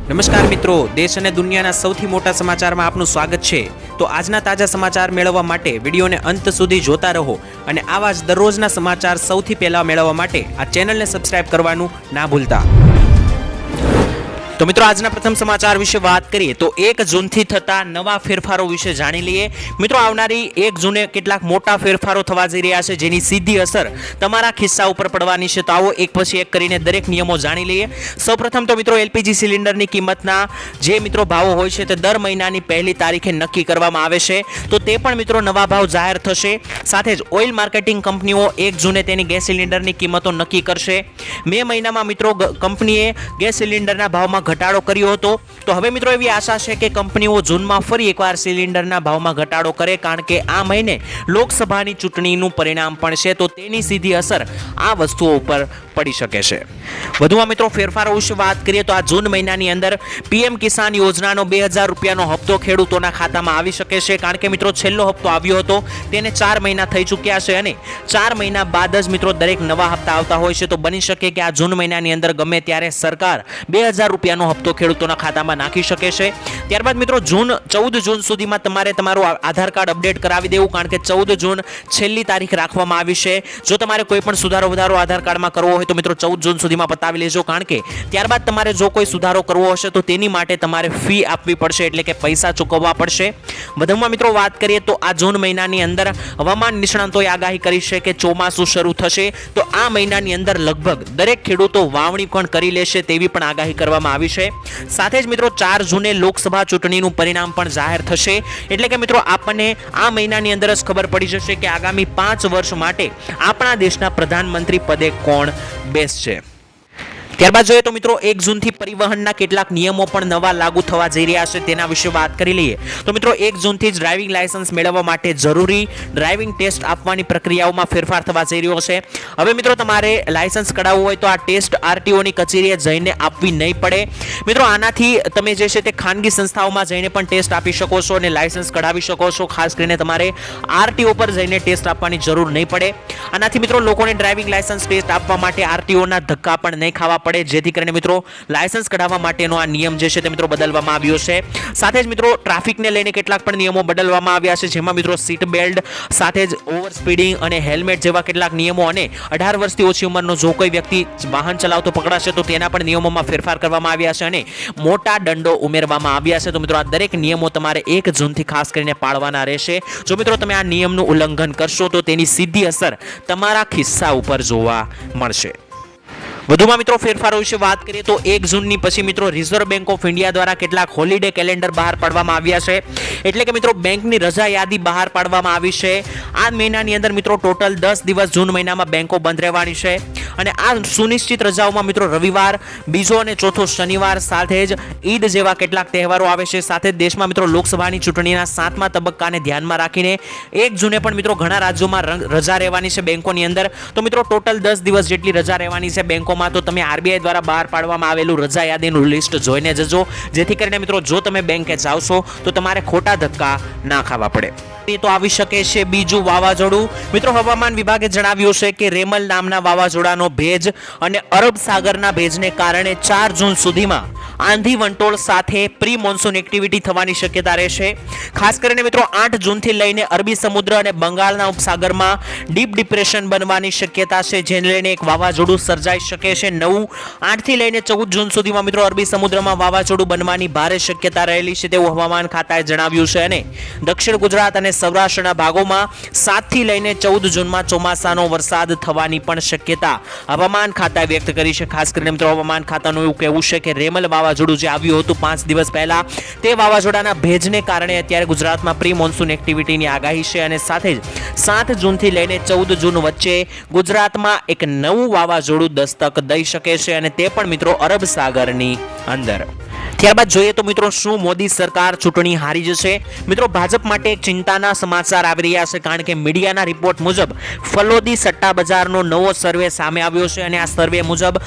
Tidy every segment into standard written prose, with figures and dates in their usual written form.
નમસ્કાર મિત્રો, દેશ અને દુનિયાના સૌથી મોટા સમાચારમાં આપનું સ્વાગત છે। તો આજના તાજા સમાચાર મેળવવા માટે વિડીયોને અંત સુધી જોતા રહો અને આવા જ દરરોજના સમાચાર સૌથી પહેલા મેળવવા માટે આ ચેનલને સબસ્ક્રાઇબ કરવાનું ના ભૂલતા। તો મિત્રો આજના પ્રથમ સમાચાર વિશે વાત કરીએ તો 1 જૂનથી થતા નવા ફેરફારો વિશે જાણી લઈએ। મિત્રો આવનારી 1 જૂને કેટલાક મોટા ફેરફારો થવા જઈ રહ્યા છે જેની સીધી અસર તમારા ખિસ્સા ઉપર પડવાની છે। તો આવો એક પછી એક કરીને દરેક નિયમો જાણી લઈએ। સૌપ્રથમ તો મિત્રો એલપીજી સિલિન્ડરની કિંમતના જે મિત્રો ભાવો હોય છે તે દર મહિનાની પહેલી તારીખે નક્કી કરવામાં આવે છે। તો તે પણ મિત્રો નવા ભાવ જાહેર થશે। સાથે જ ઓઇલ માર્કેટિંગ કંપનીઓ 1 જૂને તેની ગેસ સિલિન્ડરની કિંમતો નક્કી કરશે। મે મહિનામાં મિત્રો કંપનીએ ગેસ સિલિન્ડરના ભાવમાં ઘટાડો કર્યો હતો। તો હવે મિત્રો એવી આશા છે કે કંપનીઓ જૂનમાં ફરી એકવાર સિલિન્ડરના ભાવમાં ઘટાડો કરે, કારણ કે આ મહિને લોકસભાની ચૂંટણીનું પરિણામ પણ છે, તો તેની સીધી અસર આ વસ્તુઓ ઉપર પડી શકે છે। વધુમાં મિત્રો ફેરફારો વિશે વાત કરીએ તો આ જૂન મહિનાની અંદર પીએમ કિસાન યોજનાનો 2000 રૂપિયાનો હપ્તો ખેડૂતોના ખાતામાં આવી શકે છે, કારણ કે મિત્રો છેલ્લો હપ્તો આવ્યો હતો તેને 4 મહિના થઈ ચૂક્યા છે અને 4 મહિના બાદ જ મિત્રો દરેક નવા હપ્તા આવતા હોય છે। તો બની શકે કે આ જૂન મહિનાની અંદર ગમે ત્યારે સરકાર 2000 રૂપિયાનો હપ્તો ખેડૂતોના ખાતામાં નાખી શકે છે। ત્યારબાદ મિત્રો 14 જૂન સુધીમાં તમારે તમારું આધાર કાર્ડ અપડેટ કરાવી દેવું, કારણ કે 14 જૂન છેલ્લી તારીખ રાખવામાં આવી છે। જો તમારે કોઈ પણ સુધારો વધારો આધાર કાર્ડમાં કરવો હોય તો મિત્રો 14 જૂન સુધીમાં પતાવી લેજો, કારણ કે ત્યારબાદ તમારે જો કોઈ સુધારો કરવો હશે તો તેની માટે તમારે ફી આપવી પડશે, એટલે કે પૈસા ચૂકવવા પડશે। વધુમાં મિત્રો વાત કરીએ તો આ જૂન મહિનાની અંદર હવામાન નિષ્ણાંતોએ આગાહી કરી છે કે ચોમાસું શરૂ થશે। તો આ મહિનાની અંદર લગભગ દરેક ખેડૂતો વાવણી પણ કરી લેશે તેવી પણ આગાહી કરવામાં આવી છે। સાથે જ મિત્રો 4 જૂને લોકસભા ચૂંટણીનું પરિણામ પણ જાહેર થશે, એટલે કે મિત્રો આપણને આ મહિનાની અંદર જ ખબર પડી જશે કે આગામી 5 વર્ષ માટે આપણા દેશના પ્રધાનમંત્રી પદે કોણ બેસશે। ત્યારબાદ જોઈએ તો મિત્રો 1 જૂનથી પરિવહનના કેટલાક નિયમો પણ નવા લાગુ થવા જઈ રહ્યા છે, તેના વિશે વાત કરી લઈએ। તો મિત્રો 1 જૂનથી જ ડ્રાઇવિંગ લાયસન્સ મેળવવા માટે જરૂરી ડ્રાઇવિંગ ટેસ્ટ આપવાની પ્રક્રિયાઓમાં ફેરફાર થવા જઈ રહ્યો છે। હવે મિત્રો તમારે લાયસન્સ કઢાવવું હોય તો આ ટેસ્ટ આરટીઓની કચેરીએ જઈને આપવી નહીં પડે। મિત્રો આનાથી તમે જે છે તે ખાનગી સંસ્થાઓમાં જઈને પણ ટેસ્ટ આપી શકો છો અને લાયસન્સ કઢાવી શકો છો। ખાસ કરીને તમારે આરટીઓ પર જઈને ટેસ્ટ આપવાની જરૂર નહીં પડે। આનાથી મિત્રો લોકોને ડ્રાઇવિંગ લાયસન્સ ટેસ્ટ આપવા માટે આરટીઓના ધક્કા પણ નહીં ખાવા પડે, જેથી કરીને મિત્રો લાયસન્સ કઢાવવા માટેનો આ નિયમ જે છે તે મિત્રો બદલવામાં આવ્યો છે। સાથે જ મિત્રો ટ્રાફિકને લઈને કેટલાક પણ નિયમો બદલવામાં આવ્યા છે, જેમાં મિત્રો સીટ બેલ્ટ સાથે જ ઓવર સ્પીડિંગ અને હેલ્મેટ જેવા કેટલાક નિયમો અને 18 વર્ષથી ઓછી ઉંમરનો જો કોઈ વ્યક્તિ વાહન ચલાવતો પકડાશે તો તેના પણ નિયમોમાં ફેરફાર કરવામાં આવ્યા છે અને મોટા દંડો ઉમેરવામાં આવ્યા છે। તો મિત્રો આ દરેક નિયમો તમારે 1 જૂનથી ખાસ કરીને પાળવાના રહેશે। જો મિત્રો તમે આ નિયમનું ઉલ્લંઘન કરશો તો તેની સીધી અસર તમારા ખિસ્સા ઉપર જોવા મળશે। વધુમાં મિત્રો ફેરફારો વિશે વાત કરીએ તો 1 જૂનની પછી મિત્રો રિઝર્વ બેંક ઓફ ઇન્ડિયા દ્વારા કેટલાક હોલિડે કેલેન્ડર બહાર પાડવામાં આવ્યા છે, એટલે કે મિત્રો બેંકની રજા યાદી બહાર પાડવામાં આવી છે। આ મહિનાની અંદર મિત્રો ટોટલ 10 દિવસ જૂન મહિનામાં બેંકો બંધ રહેવાની છે અને આ સુનિશ્ચિત રજાઓમાં મિત્રો રવિવાર, બીજો અને ચોથો શનિવાર સાથે જ ઈદ જેવા કેટલાક તહેવારો આવે છે। સાથે જ દેશમાં મિત્રો લોકસભાની ચૂંટણીના 7મા તબક્કાને ધ્યાનમાં રાખીને 1 જૂને પણ મિત્રો ઘણા રાજ્યોમાં રજા રહેવાની છે બેંકોની અંદર। તો મિત્રો ટોટલ 10 દિવસ જેટલી રજા રહેવાની છે બેંકો તો તમે આરબીઆઈ દ્વારા બહાર પાડવામાં આવેલું રજા યાદીનું લિસ્ટ જોઈને જજો, જેથી કરીને મિત્રો જો તમે બેંકે જાવશો તો તમારે ખોટા ધક્કા ના ખાવા પડે। તો આવી શકે છે બીજું વાવાઝોડું। મિત્રો હવામાન વિભાગે જણાવ્યું છે કે રેમલ નામના વાવાઝોડાનો ભેજ અને અરબ સાગરના ભેજને કારણે 4 જૂન સુધીમાં આંધી વંટોળ સાથે પ્રી મોન્સૂન એક્ટિવિટી થવાની શક્યતા રહેશે। ખાસ કરીને મિત્રો 8 જૂનથી લઈને અરબી સમુદ્ર અને બંગાળના ઉપસાગરમાં ડીપ ડિપ્રેશન બનવાની શક્યતા છે, જેને લઈને એક વાવાઝોડું સર્જાઈ શકે છે। 8 થી લઈને 14 જૂન સુધીમાં મિત્રો અરબી સમુદ્રમાં વાવાઝોડું બનવાની ભારે શક્યતા રહેલી છે તેવું હવામાન ખાતાએ જણાવ્યું છે અને દક્ષિણ ગુજરાત અને સૌરાષ્ટ્રના ભાગોમાં 7 થી લઈને 14 જૂનમાં ચોમાસાનો વરસાદ થવાની પણ શક્યતા હવામાન ખાતાએ વ્યક્ત કરી છે। ખાસ કરીને મિત્રો હવામાન ખાતાનું એવું કહેવું છે કે રેમલ વાવાઝોડું જે આવ્યું હતું 5 દિવસ પહેલા, તે વાવાઝોડાના ભેજને કારણે અત્યારે ગુજરાતમાં પ્રી મોન્સૂન એક્ટિવિટીની આગાહી છે અને સાથે જ 7 જૂનથી લઈને 14 જૂન વચ્ચે ગુજરાતમાં એક નવું વાવાઝોડું દસ્તક દઈ શકે છે અને તે પણ મિત્રો અરબ સાગરની અંદર। ત્યારબાદ જોઈએ તો મિત્રો શું મોદી સરકાર ચૂંટણી હારી જશે? મિત્રો ભાજપ માટે એક ચિંતાના સમાચાર આવી રહ્યા છે, કારણ કે મીડિયાના રિપોર્ટ મુજબ ફલોદી સટ્ટા બજારનો નવો સર્વે સામે આવ્યો છે અને આ સર્વે મુજબ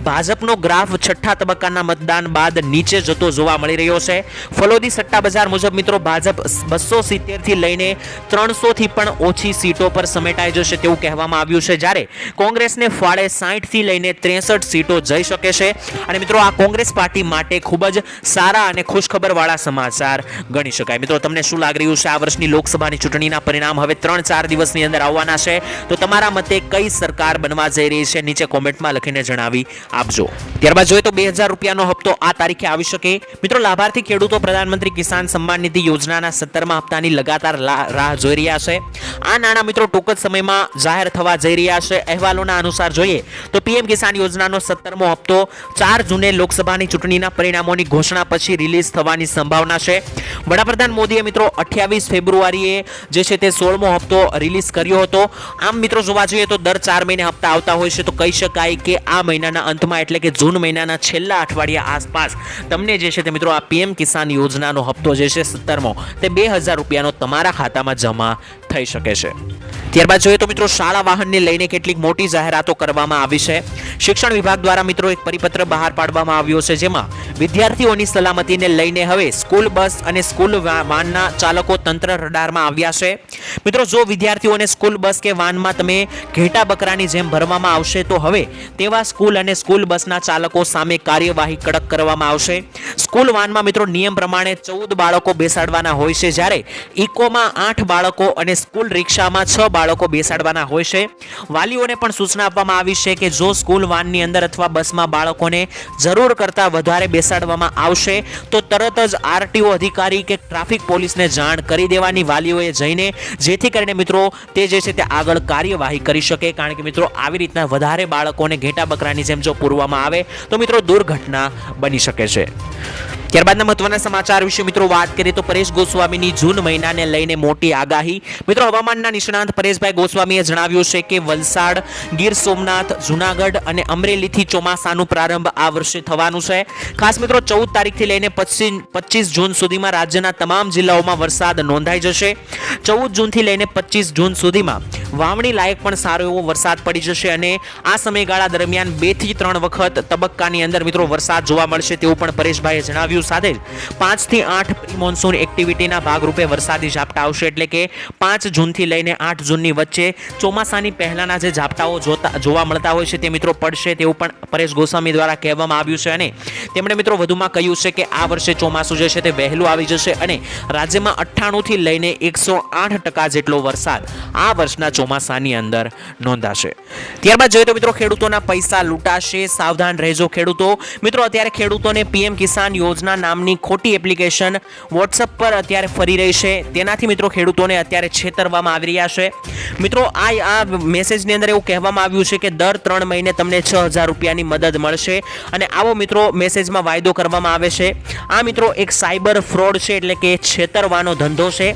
ભાજપનો ગ્રાફ 6ઠ્ઠા તબક્કાના મતદાન બાદ નીચે જતો જોવા મળી રહ્યો છે. ફલોદી સટ્ટા બજાર મુજબ મિત્રો ભાજપ 270 થી લઈને 300 થી પણ ઓછી સીટો પર સમેટાઈ જશે તેવું કહેવામાં આવ્યું છે, જ્યારે કોંગ્રેસને ફાળે 60 થી લઈને 63 સીટો જઈ શકે છે. અને મિત્રો આ કોંગ્રેસ પાર્ટી માટે ખૂબ જ સારા અને ખુશખબર વાળા સમાચાર ગણી શકાય. મિત્રો તમને શું લાગી રહ્યું છે? આ વર્ષની લોકસભાની ચૂંટણીના પરિણામ હવે 3-4 દિવસની અંદર આવવાના છે, તો તમારા મતે કઈ સરકાર બનવા જઈ રહી છે? નીચે કોમેન્ટમાં લખીને જણાવી આપજો. ત્યારબાદ જોઈએ તો 2000 રૂપિયાનો હપ્તો આ તારીખે આવી શકે. મિત્રો લાભાર્થી ખેડૂતો પ્રધાનમંત્રી કિસાન સન્માન નિધિ યોજનાના 17મા હપ્તાની લગાતાર રાહ જોઈ રહ્યા છે. આ નાણાં મિત્રો ટૂંક જ સમયમાં જાહેર થવા જઈ રહ્યા છે. અહેવાલોના અનુસાર જોઈએ તો પીએમ કિસાન યોજનાનો 17મો હપ્તો 4 જૂને લોકસભાની ચૂંટણીના પરિણામોની ઘોષણા પછી રિલીઝ થવાની સંભાવના છે. વડાપ્રધાન મોદીએ મિત્રો 28 ફેબ્રુઆરીએ જે છે તે 16મો હપ્તો રિલીઝ કર્યો હતો. આમ મિત્રો જોવા જોઈએ તો દર 4 મહિને હપ્તા આવતા હોય છે, તો કહી શકાય કે આ મહિનાના અંતમાં એટલે કે જૂન મહિનાના છેલ્લા અઠવાડિયા આસપાસ તમને જે છે તે મિત્રો આ પીએમ કિસાન યોજનાનો હપ્તો જે છે 17મો તે 2000 રૂપિયાનો તમારા ખાતામાં જમા થઈ શકે છે. ત્યારબાદ જોઈએ તો મિત્રો શાળા વાહનને લઈને કેટલીક મોટી જાહેરાતો કરવામાં આવી છે. શિક્ષણ વિભાગ દ્વારા મિત્રો એક પરિપત્ર બહાર પાડવામાં આવ્યો છે, જેમાં વિદ્યાર્થીઓની સલામતીને લઈને હવે સ્કૂલ બસ અને સ્કૂલ વાનના ચાલકો તંત્ર રડારમાં આવ્યા છે. મિત્રો જો વિદ્યાર્થીઓને સ્કૂલ બસ કે વાનમાં તમે ઘેટા બકરાની જેમ ભરવામાં આવશે, તો હવે તેવા સ્કૂલ અને સ્કૂલ બસના ચાલકો સામે કાર્યવાહી કડક કરવામાં આવશે. સ્કૂલ વાનમાં મિત્રો નિયમ પ્રમાણે 14 બાળકો બેસાડવાના હોય છે, જ્યારે ઇકોમાં 8 બાળકો અને સ્કૂલ રિક્ષામાં 6 બાળકો બેસાડવાના હોય છે. વાલીઓને પણ સૂચના આપવામાં આવી છે કે જો સ્કૂલ વાનની અંદર અથવા બસમાં બાળકોને જરૂર કરતાં વધારે બેસાડવામાં આવશે તો તરત જ આરટીઓ અધિકારી કે ટ્રાફિક પોલીસને જાણ કરી દેવાની વાલીઓએ જઈને, જેથી કરીને મિત્રો તે જે છે તે આગળ કાર્યવાહી કરી શકે. કારણ કે મિત્રો આવી રીતના વધારે બાળકોને ઘેટા બકરાની જેમ જો પૂરવામાં આવે તો મિત્રો દુર્ઘટના બની શકે છે. ત્યારબાદના મહત્વના સમાચાર વિશે મિત્રો વાત કરીએ તો પરેશ ગોસ્વામીની જૂન મહિનાને લઈને મોટી આગાહી. મિત્રો હવામાનના નિષ્ણાંત પરેશભાઈ ગોસ્વામીએ જણાવ્યું છે કે વલસાડ, ગીર સોમનાથ, જૂનાગઢ અને અમરેલીથી ચોમાસાનું પ્રારંભ આ વર્ષે થવાનું છે. ખાસ મિત્રો 14 તારીખથી લઈને 25 જૂન સુધીમાં રાજ્યના તમામ જિલ્લાઓમાં વરસાદ નોંધાઈ જશે. 14 જૂનથી લઈને 25 જૂન સુધીમાં વાવણી લાયક પણ સારો એવો વરસાદ પડી જશે અને આ સમયગાળા દરમિયાન 2 થી 3 વખત તબક્કાની અંદર મિત્રો વરસાદ જોવા મળશે તેવું પણ પરેશભાઈએ જણાવ્યું. સાથે જ 5 થી 8 પ્રી મોન્સૂન એક્ટિવિટીના ભાગરૂપે વરસાદી ઝાપટા આવશે, એટલે કે 5 જૂનથી લઈને 8 જૂનની વચ્ચે ચોમાસાની પહેલાના જે ઝાપટાઓ જોવા મળતા હોય છે તે મિત્રો પડશે તેવું પણ પરેશ ગોસ્વામી દ્વારા કહેવામાં આવ્યું છે. અને તેમણે મિત્રો વધુમાં કહ્યું છે કે આ વર્ષે ચોમાસું જે છે તે વહેલું આવી જશે અને રાજ્યમાં 98 થી લઈને 108% જેટલો વરસાદ આ વર્ષના ચોમાસાની અંદર નોંધાશે. ત્યારબાદ જોઈએ તો મિત્રો ખેડૂતોના પૈસા લૂંટાશે, સાવધાન રહેજો ખેડૂતો. મિત્રો અત્યારે ખેડૂતોને પીએમ કિસાન યોજના નામની ખોટી એપ્લિકેશન WhatsApp પર અત્યારે ફરી રહી છે. તેનાથી મિત્રો ખેડૂતોને અત્યારે છેતરવામાં આવી રહ્યા છે. મિત્રો આ મેસેજની અંદર એવું કહેવામાં આવ્યું છે કે દર 3 મહિને તમને 6000 રૂપિયાની મદદ મળશે અને આવો મિત્રો મેસેજમાં વાયદો કરવામાં આવે છે. આ મિત્રો એક સાયબર ફ્રોડ છે, એટલે કે છેતરવાનો ધંધો છે.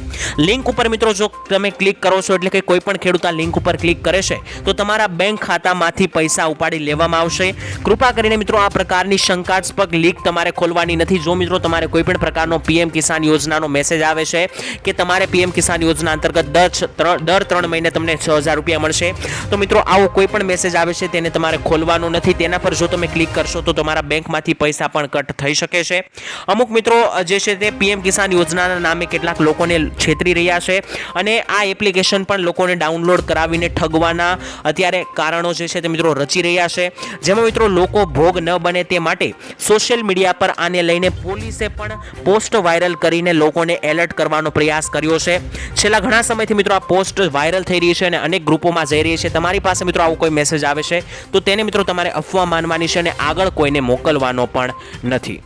લિંક ઉપર મિત્રો જો તમે ક્લિક કરો છો, એટલે કે કોઈ પણ ખેડૂત આ લિંક ઉપર ક્લિક કરે છે તો તમારા બેંક ખાતામાંથી પૈસા ઉપાડી લેવામાં આવશે. કૃપા કરીને મિત્રો આ પ્રકારની શંકાસ્પદ લિંક તમારે ખોલવાની નથી. જો મિત્રો તમારે કોઈ પણ પ્રકારનો પીએમ કિસાન યોજનાનો મેસેજ આવે છે કે તમારે પીએમ કિસાન યોજના અંતર્ગત દર 3 મહિને તમને 6000 રૂપિયા મળશે, તો મિત્રો આવો કોઈ પણ મેસેજ આવે છે તેને તમારે ખોલવાનો નથી. તેના પર જો તમે ક્લિક કરશો તો તમારા બેંકમાંથી પૈસા પણ કટ થઈ શકે છે. અમુક મિત્રો જે છે તે પીએમ કિસાન યોજનાના નામે કેટલાક લોકોને છેતરી રહ્યા છે અને આ એપ્લિકેશન પણ લોકોને ડાઉનલોડ કરાવીને ઠગવાના અત્યારે કારણો જે છે તે મિત્રો રચી રહ્યા છે, જેમાં મિત્રો લોકો ભોગ ન બને તે માટે સોશિયલ મીડિયા પર આને લઈને પોલીસે પણ પોસ્ટ વાયરલ કરીને લોકોને એલર્ટ કરવાનો પ્રયાસ કર્યો છે. છેલ્લા ઘણા સમયથી મિત્રો આ પોસ્ટ વાયરલ થઈ રહી છે અને અનેક ગ્રુપોમાં જઈ રહી છે. તમારી પાસે મિત્રો આવો કોઈ મેસેજ આવે છે તો તેને મિત્રો તમારે અફવા માનવાની છે અને આગળ કોઈને મોકલવાનો પણ નથી.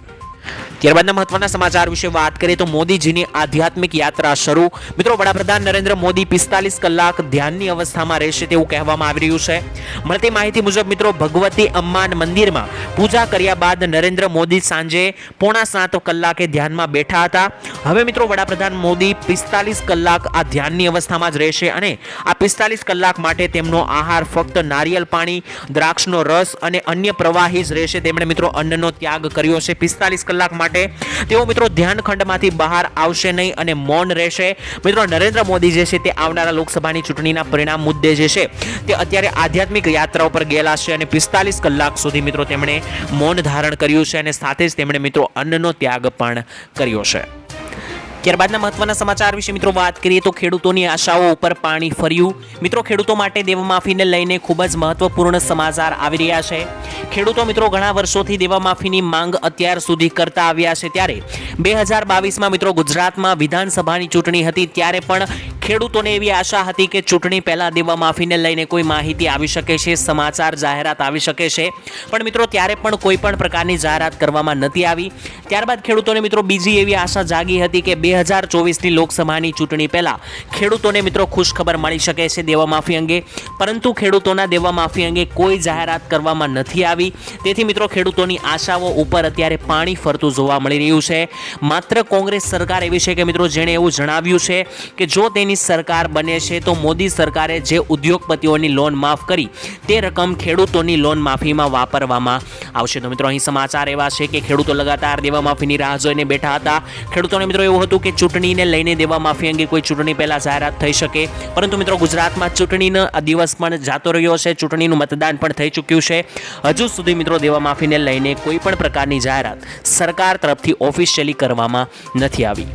ત્યારબાદના મહત્વના સમાચાર વિશે વાત કરીએ તો મોદીજીની આધ્યાત્મિક યાત્રા શરૂ. મિત્રો વડાપ્રધાન નરેન્દ્ર મોદી 45 કલાક ધ્યાનની અવસ્થામાં રહેશે તેવું કહેવામાં આવી રહ્યું છે. મળતી માહિતી મુજબ મિત્રો ભગવતી અમ્માન મંદિરમાં પૂજા કર્યા બાદ નરેન્દ્ર મોદી સાંજે 6:45 કલાકે ધ્યાનમાં બેઠા હતા. હવે મિત્રો વડાપ્રધાન મોદી 45 કલાક આ ધ્યાનની અવસ્થામાં જ રહેશે અને આ 45 કલાક માટે તેમનો આહાર ફક્ત નારિયેલ પાણી, દ્રાક્ષનો રસ અને અન્ય પ્રવાહી જ રહેશે. તેમણે મિત્રો અન્નનો ત્યાગ કર્યો છે. 45 કલાક માટે માટે તેઓ મિત્રો ધ્યાન ખંડમાંથી બહાર આવશે નહીં અને મૌન રહેશે. મિત્રો નરેન્દ્ર મોદી જે છે તે આવનારા લોકસભાની ચૂંટણીના પરિણામ મુદ્દે જે છે તે અત્યારે આધ્યાત્મિક યાત્રા ઉપર ગયેલા છે અને 45 કલાક સુધી મિત્રો તેમણે મૌન ધારણ કર્યું છે અને સાથે જ તેમણે મિત્રો અન્નનો ત્યાગ પણ કર્યો છે. ત્યારબાદના મહત્વના સમાચાર વિશે મિત્રો વાત કરીએ તો ખેડૂતોની આશાઓ ઉપર પાણી ફર્યું. મિત્રો ખેડૂતો માટે દેવામાફીને લઈને ખૂબ જ મહત્વપૂર્ણ સમાચાર આવી રહ્યા છે. ખેડૂતો મિત્રો ઘણા વર્ષોથી દેવામાફીની માંગ અત્યાર સુધી કરતા આવ્યા છે. ત્યારે 2022માં મિત્રો ગુજરાતમાં વિધાનસભાની ચૂંટણી હતી ત્યારે પણ ખેડૂતોને એવી આશા હતી કે ચૂંટણી પહેલા દેવામાફીને લઈને કોઈ માહિતી આવી શકે છે, સમાચાર જાહેરાત આવી શકે છે, પણ મિત્રો ત્યારે પણ કોઈ પણ પ્રકારની જાહેરાત કરવામાં નથી આવી. ત્યારબાદ ખેડૂતોને મિત્રો બીજી એવી આશા જાગી હતી કે 2024ની લોકસભાની ચૂંટણી પહેલા ખેડૂતોને મિત્રો ખુશખબર મળી શકે છે દેવામાફી અંગે, પરંતુ ખેડૂતોના દેવામાફી અંગે કોઈ જાહેરાત કરવામાં નથી આવી. તેથી મિત્રો ખેડૂતોની આશાઓ ઉપર અત્યારે પાણી ફરતું જોવા મળી રહ્યું છે. માત્ર કોંગ્રેસ સરકાર એવી છે કે મિત્રો જેણે એવું જણાવ્યું છે કે જો તેની સરકાર બને છે તો મોદી સરકારે જે ઉદ્યોગપતિઓની લોન માફ કરી તે રકમ ખેડૂતોની લોન માફીમાં વાપરવામાં આવશે. તો મિત્રો અહીં સમાચાર એવા છે કે ખેડૂતો લગાતાર દેવામાફીની રાહ જોઈને બેઠા હતા. ખેડૂતોને મિત્રો એવું હતું કે ચૂંટણીને લઈને દેવામાફી અંગે કોઈ ચૂંટણી પહેલા જાહેરાત થઈ શકે, પરંતુ મિત્રો ગુજરાતમાં ચૂંટણીનો દિવસ પણ જાતો રહ્યો છે, ચૂંટણીનું મતદાન પણ થઈ ચૂક્યું છે. હજુ સુધી મિત્રો દેવામાફીને લઈને કોઈ પણ પ્રકારની જાહેરાત સરકાર તરફથી ઓફિશિયલી કરવામાં નથી આવી.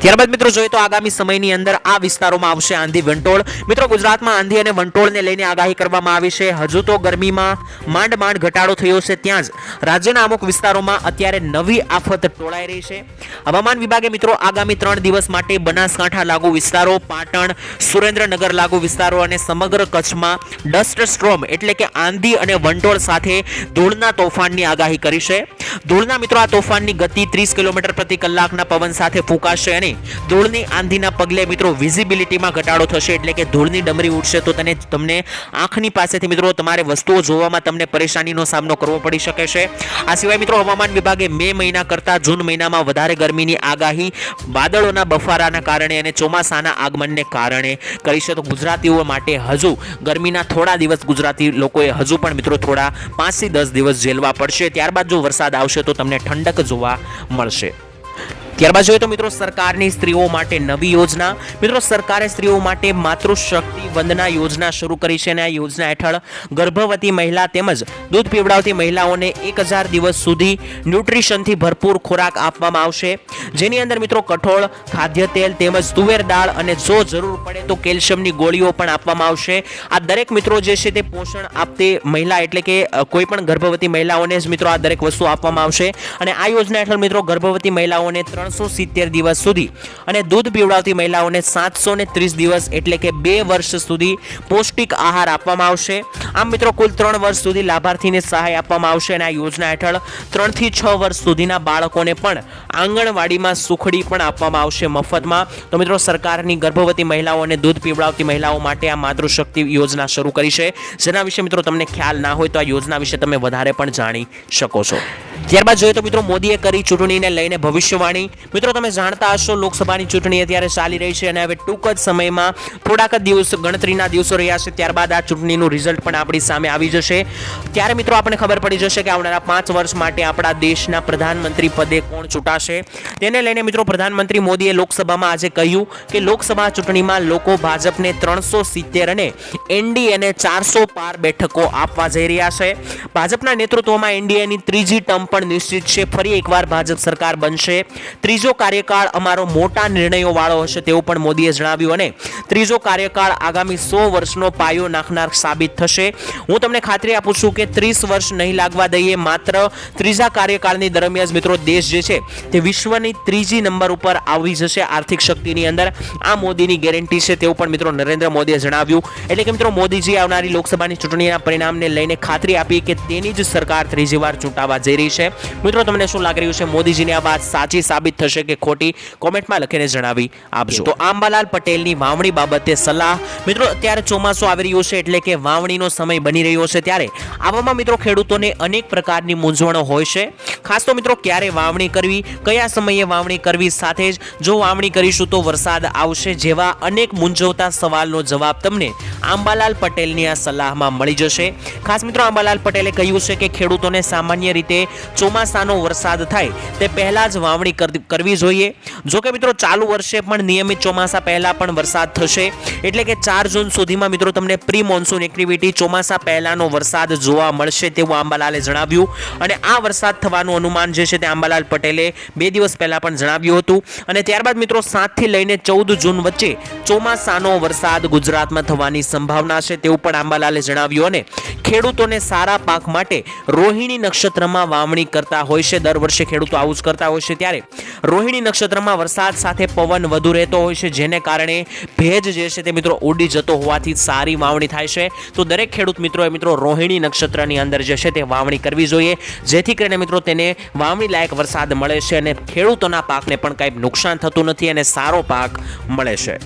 ત્યારબાદ મિત્રો જોઈએ તો આગામી સમયની અંદર આ વિસ્તારોમાં આવશે આંધી વંટોળ. મિત્રો ગુજરાતમાં આંધી અને વંટોળને લઈને આગાહી કરવામાં આવી છે. હજુ તો ગરમીમાં માંડ ઘટાડો થયો છે, ત્યાં જ રાજ્યના અમુક વિસ્તારોમાં અત્યારે નવી આફત ટોળાઈ રહી છે. હવામાન વિભાગે મિત્રો આગામી 3 દિવસ માટે બનાસકાંઠા લાગુ વિસ્તારો, પાટણ, સુરેન્દ્રનગર લાગુ વિસ્તારો અને સમગ્ર કચ્છમાં ડસ્ટ સ્ટ્રોમ એટલે કે આંધી અને વંટોળ સાથે ધૂળના તોફાનની આગાહી કરી છે. ધૂળના મિત્રો આ તોફાનની ગતિ 30 કિલોમીટર પ્રતિ કલાકના પવન સાથે ફૂંકાશે અને ધૂળની આંધીના પગલે મિત્રો વિઝિબિલિટીમાં ઘટાડો થશે, એટલે કે ધૂળની ડમરી ઉડશે તો તમને આંખની પાસેથી મિત્રો તમારે વસ્તુઓ જોવામાં તમને પરેશાનીનો સામનો કરવો પડી શકે છે. આ સિવાય મિત્રો હવામાન વિભાગે મે મહિના કરતાં જૂન મહિનામાં વધારે ગરમીની આગાહી વાદળોના બફારાના કારણે અને ચોમાસાના આગમનને કારણે કરી છે. તો ગુજરાતીઓ માટે હજુ ગરમીના થોડા દિવસ ગુજરાતી લોકોએ હજુ પણ મિત્રો થોડા 5 થી 10 દિવસ ઝેલવા પડશે. ત્યારબાદ જો વરસાદ આવશે તો તમને ઠંડક જોવા મળશે. ત્યારબાદ જોઈએ તો મિત્રો સરકારની સ્ત્રીઓ માટે નવી યોજના. મિત્રો સરકારે સ્ત્રીઓ માટે માતૃશક્તિ વંદના યોજના શરૂ કરી છે અને આ યોજના હેઠળ ગર્ભવતી મહિલા તેમજ દૂધ પીવડાવતી મહિલાઓને 1000 દિવસ સુધી ન્યુટ્રિશનથી ભરપૂર ખોરાક આપવામાં આવશે, જેની અંદર મિત્રો કઠોળ, ખાદ્ય તેલ તેમજ તુવેર દાળ અને જો જરૂર પડે તો કેલ્શિયમની ગોળીઓ પણ આપવામાં આવશે. આ દરેક મિત્રો જે છે તે પોષણ આપતી મહિલા એટલે કે કોઈ પણ ગર્ભવતી મહિલાઓને જ મિત્રો આ દરેક વસ્તુ આપવામાં આવશે અને આ યોજના હેઠળ મિત્રો ગર્ભવતી મહિલાઓને 370 દિવસ સુધી અને દૂધ પીવડાવતી મહિલાઓને 730 દિવસ એટલે કે 2 વર્ષ સુધી પૌષ્ટિક આહાર આપવામાં આવશે. આમ મિત્રો કુલ 3 વર્ષ સુધી લાભાર્થીને સહાય આપવામાં આવશે અને આ યોજના હેઠળ 3 થી 6 વર્ષ સુધીના બાળકોને પણ આંગણવાડીમાં સુખડી પણ આપવામાં આવશે મફતમાં. તો મિત્રો સરકારની ગર્ભવતી મહિલાઓ અને દૂધ પીવડાવતી મહિલાઓ માટે આ માતૃશક્તિ યોજના શરૂ કરી છે, જેના વિશે મિત્રો તમને ખ્યાલ ના હોય તો આ યોજના વિશે તમે વધારે પણ જાણી શકો છો. ત્યારબાદ જોઈએ તો મિત્રો મોદીએ કરી ચૂંટણીને લઈને ભવિષ્યવાણી. મિત્રો તમે જાણતા હશો લોકસભાની ચૂંટણી અત્યારે ચાલી રહી છે અને હવે ટૂંક જ સમયમાં થોડાક જ ગણતરીના દિવસો રહ્યા છે. ત્યારબાદ આ ચૂંટણીનું રિઝલ્ટ પણ આપણી સામે આવી જશે. ત્યારે મિત્રો આપણને ખબર પડી જશે કે આવનારા 5 વર્ષ માટે આપણા દેશના પ્રધાનમંત્રી પદે કોણ ચૂંટાશે. તેને લઈને મિત્રો પ્રધાનમંત્રી મોદીએ લોકસભામાં આજે કહ્યું કે લોકસભા ચૂંટણીમાં લોકો ભાજપને 370 અને એનડીએને 400 પાર બેઠકો આપવા જઈ રહ્યા છે. ભાજપના નેતૃત્વમાં એનડીએની ત્રીજી ટર્મ પણ નિશ્ચિત છે. ફરી એકવાર ભાજપ સરકાર બનશે. ત્રીજો કાર્યકાળ અમારો મોટા નિર્ણયો વાળો હશે તેવું પણ મોદીએ જણાવ્યું અને ત્રીજો કાર્યકાળ આગામી 100 વર્ષનો પાયો નાખનાર સાબિત થશે. હું તમને ખાતરી આપું છું કે 30 વર્ષ નહીં લાગવા દઈએ. માત્ર ત્રીજા કાર્યકાળની દરમિયાન મિત્રો દેશ જે છે તે વિશ્વની ત્રીજી નંબર ઉપર આવી જશે આર્થિક શક્તિની અંદર. આ મોદીની ગેરંટી છે તેવું પણ મિત્રો નરેન્દ્ર મોદીએ જણાવ્યું. એટલે કે મિત્રો મોદીજી આવનારી લોકસભાની ચૂંટણીના પરિણામને લઈને ખાતરી આપી કે તેની જ સરકાર ત્રીજી વાર ચૂંટાવા જઈ રહી છે. મિત્રો તમને શું લાગી રહ્યું છે, મોદીજીની આ વાત સાચી સાબિત થશે કે ખોટી? કોમેન્ટમાં લખીને જણાવી આપજો. તો આંબાલાલ પટેલની વાવણી બાબતે સલાહ. મિત્રો અત્યારે ચોમાસું આવી રહ્યું છે એટલે કે વાવણીનો સમય બની રહ્યો છે, ત્યારે આવામાં મિત્રો ખેડૂતોને અનેક પ્રકારની મૂંઝવણો હોય છે. ખાસ તો મિત્રો ક્યારે વાવણી કરવી, કયા સમયે વાવણી કરવી, સાથે જ જો વાવણી કરીશું તો વરસાદ આવશે જેવા અનેક મૂંઝવતા સવાલનો જવાબ તમને આંબાલાલ પટેલની આ સલાહમાં મળી જશે. ખાસ મિત્રો આંબાલાલ પટેલે કહ્યું છે કે ખેડૂતોને સામાન્ય રીતે ચોમાસાનો વરસાદ થાય તે પહેલા જ વાવણી કરવી જોઈએ. જો કે મિત્રો ચાલુ વર્ષે પણ નિયમિત ચોમાસા પહેલા પણ વરસાદ થશે, એટલે કે 4 જૂન સુધીમાં મિત્રો તમને પ્રી મોન્સૂન એક્ટિવિટી ચોમાસા પહેલાનો વરસાદ જોવા મળશે તેવું આંબાલાલે જણાવ્યું. અને આ વરસાદ થવાનું અનુમાન જે છે તે આંબાલાલ પટેલે 2 દિવસ પહેલા પણ જણાવ્યું હતું. અને ત્યારબાદ મિત્રો 7 થી લઈને 14 જૂન વચ્ચે ચોમાસાનો વરસાદ ગુજરાતમાં થવાની સંભાવના છે તેવું પણ આંબાલાલે જણાવ્યું. અને ખેડૂતોને સારા પાક માટે રોહિણી નક્ષત્રમાં વાવણી કરતા હોય છે. દર વર્ષે ખેડૂતો આવું જ કરતા હોય છે. ત્યારે રોહિણી નક્ષત્રમાં વરસાદ સાથે પવન વધુ રહેતો હોય છે, જેને કારણે ભેજ જે છે તે મિત્રો ઉડી જતો હોવાથી સારી વાવણી થાય છે. તો દરેક ખેડૂત મિત્રોએ મિત્રો રોહિણી નક્ષત્રની અંદર જે છે તે વાવણી કરવી જોઈએ, જેથી કરીને મિત્રો તેને વાવણી લાયક વરસાદ મળે છે અને ખેડૂતોના પાકને પણ કંઈ નુકસાન થતું નથી અને સારો પાક મળે છે.